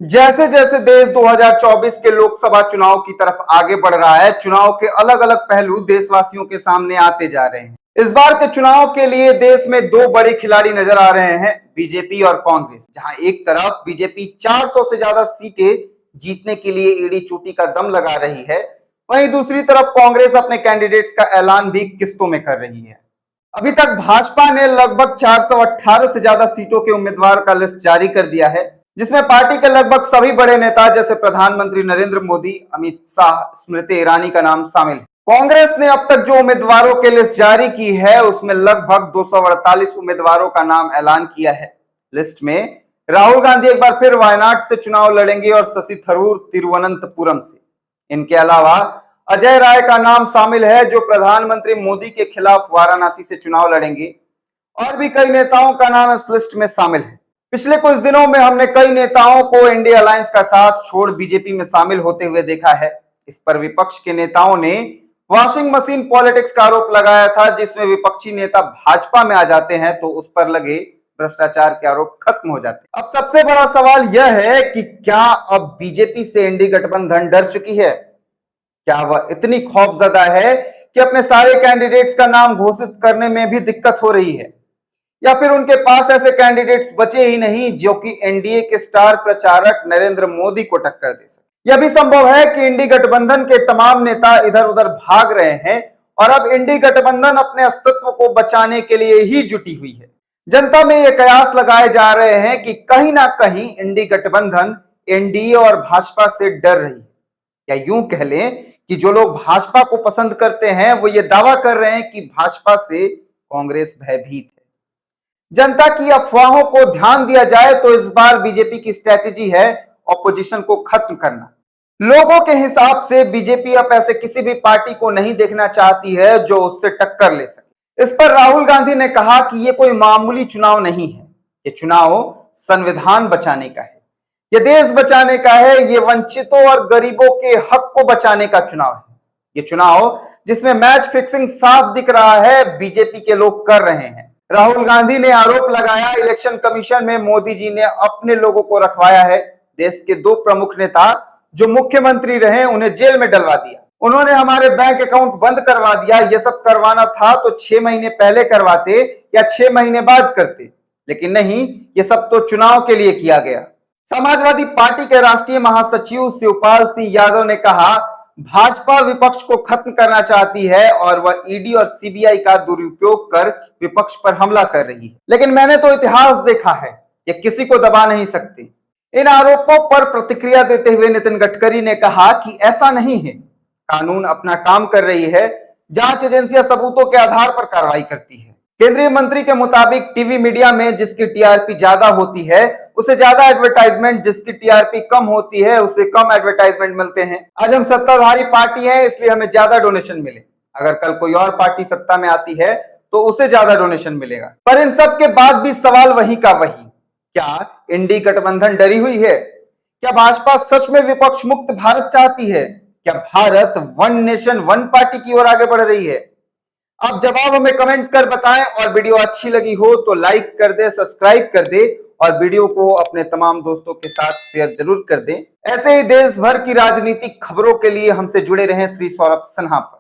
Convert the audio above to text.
जैसे जैसे देश 2024 के लोकसभा चुनाव की तरफ आगे बढ़ रहा है, चुनाव के अलग अलग पहलू देशवासियों के सामने आते जा रहे हैं। इस बार के चुनाव के लिए देश में दो बड़े खिलाड़ी नजर आ रहे हैं, बीजेपी और कांग्रेस। जहां एक तरफ बीजेपी 400 से ज्यादा सीटें जीतने के लिए एड़ी चोटी का दम लगा रही है, वहीं दूसरी तरफ कांग्रेस अपने कैंडिडेट्स का ऐलान भी किस्तों में कर रही है। अभी तक भाजपा ने लगभग 418 से ज्यादा सीटों के उम्मीदवार का लिस्ट जारी कर दिया है, जिसमें पार्टी के लगभग सभी बड़े नेता जैसे प्रधानमंत्री नरेंद्र मोदी, अमित शाह, स्मृति ईरानी का नाम शामिल है। कांग्रेस ने अब तक जो उम्मीदवारों की लिस्ट जारी की है, उसमें लगभग 248 उम्मीदवारों का नाम ऐलान किया है। लिस्ट में राहुल गांधी एक बार फिर वायनाड से चुनाव लड़ेंगे और शशि थरूर तिरुवनंतपुरम से। इनके अलावा अजय राय का नाम शामिल है, जो प्रधानमंत्री मोदी के खिलाफ वाराणसी से चुनाव लड़ेंगे। और भी कई नेताओं का नाम इस लिस्ट में शामिल है। पिछले कुछ दिनों में हमने कई नेताओं को इंडिया अलायंस का साथ छोड़ बीजेपी में शामिल होते हुए देखा है। इस पर विपक्ष के नेताओं ने वॉशिंग मशीन पॉलिटिक्स का आरोप लगाया था, जिसमें विपक्षी नेता भाजपा में आ जाते हैं तो उस पर लगे भ्रष्टाचार के आरोप खत्म हो जाते हैं। अब सबसे बड़ा सवाल यह है कि क्या अब बीजेपी से इंडी गठबंधन डर चुकी है? क्या वह इतनी खौफजदा है कि अपने सारे कैंडिडेट्स का नाम घोषित करने में भी दिक्कत हो रही है, या फिर उनके पास ऐसे कैंडिडेट्स बचे ही नहीं जो कि एनडीए के स्टार प्रचारक नरेंद्र मोदी को टक्कर दे सके? यह भी संभव है कि इंडी गठबंधन के तमाम नेता इधर उधर भाग रहे हैं और अब इंडी गठबंधन अपने अस्तित्व को बचाने के लिए ही जुटी हुई है। जनता में ये कयास लगाए जा रहे हैं कि कहीं ना कहीं इंडी गठबंधन एनडीए और भाजपा से डर रही है, या यूं कह लें कि जो लोग भाजपा को पसंद करते हैं वो ये दावा कर रहे हैं कि भाजपा से कांग्रेस भयभीत है। जनता की अफवाहों को ध्यान दिया जाए तो इस बार बीजेपी की स्ट्रेटेजी है ऑपोजिशन को खत्म करना। लोगों के हिसाब से बीजेपी अब ऐसे किसी भी पार्टी को नहीं देखना चाहती है जो उससे टक्कर ले सके। इस पर राहुल गांधी ने कहा कि ये कोई मामूली चुनाव नहीं है, ये चुनाव संविधान बचाने का है, ये देश बचाने का है, ये वंचितों और गरीबों के हक को बचाने का चुनाव है। ये चुनाव जिसमें मैच फिक्सिंग साफ दिख रहा है, बीजेपी के लोग कर रहे हैं। राहुल गांधी ने आरोप लगाया, इलेक्शन कमीशन में मोदी जी ने अपने लोगों को रखवाया है। देश के दो प्रमुख नेता जो मुख्यमंत्री रहे उन्हें जेल में डलवा दिया। उन्होंने हमारे बैंक अकाउंट बंद करवा दिया। यह सब करवाना था तो 6 महीने पहले करवाते या 6 महीने बाद करते, लेकिन नहीं, ये सब तो चुनाव के लिए किया गया। समाजवादी पार्टी के राष्ट्रीय महासचिव शिवपाल सिंह यादव ने कहा, भाजपा विपक्ष को खत्म करना चाहती है और वह ईडी और सीबीआई का दुरुपयोग कर विपक्ष पर हमला कर रही है। लेकिन मैंने तो इतिहास देखा है, ये किसी को दबा नहीं सकते। इन आरोपों पर प्रतिक्रिया देते हुए नितिन गडकरी ने कहा कि ऐसा नहीं है, कानून अपना काम कर रही है, जांच एजेंसियां सबूतों के आधार पर कार्रवाई करती है। केंद्रीय मंत्री के मुताबिक टीवी मीडिया में जिसकी टीआरपी ज्यादा होती है उसे ज्यादा एडवर्टाइजमेंट, जिसकी टीआरपी कम होती है उसे कम एडवर्टाइजमेंट मिलते हैं। आज हम सत्ताधारी पार्टी हैं, इसलिए हमें ज्यादा डोनेशन मिले। अगर कल कोई और पार्टी सत्ता में आती है तो उसे ज्यादा डोनेशन मिलेगा। पर इन सब के बाद भी सवाल वही का वही, क्या इंडी गठबंधन डरी हुई है? क्या भाजपा सच में विपक्ष मुक्त भारत चाहती है? क्या Bharat one nation one party की ओर आगे बढ़ रही है? आप जवाब हमें कमेंट कर बताएं, और वीडियो अच्छी लगी हो तो लाइक कर दे, सब्सक्राइब कर दे और वीडियो को अपने तमाम दोस्तों के साथ शेयर जरूर कर दें। ऐसे ही देश भर की राजनीतिक खबरों के लिए हमसे जुड़े रहें श्री सौरभ सिन्हा पर।